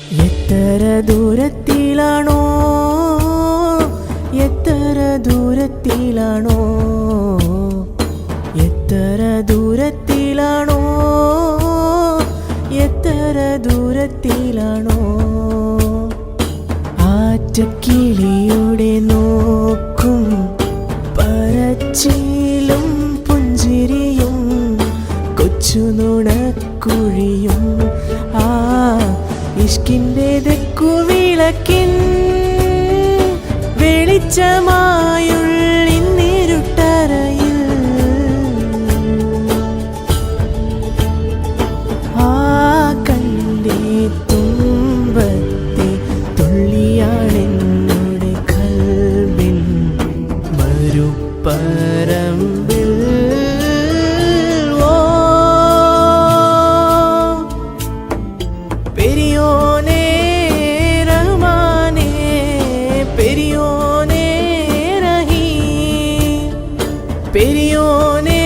എത്ര ദൂരത്തിലാണോ എത്ര ദൂരത്തിലാണോ എത്ര ദൂരത്തിലാണോ എത്ര ദൂരത്തിലാണോ ആറ്റക്കിളിയുടെ നോക്കും പറച്ചിലും പുഞ്ചിരിയും കൊച്ചു നുണക്കുഴിയും ആ ഇഷ്കിൻ്റെ തെക്കുവിളക്കിൻ വെളിച്ചമായുള്ളിന്നിരുട്ടറയിൽ ആ കണ്ണിൻ്റെ തുമ്പത്തെ തുള്ളിയാണെന്നുടെ കൽബിൻ മരുപ്പറമ്പിൽ പെരിയോനേ റഹ്മാനേ പെരിയോനേ റഹീം പെരിയോനേ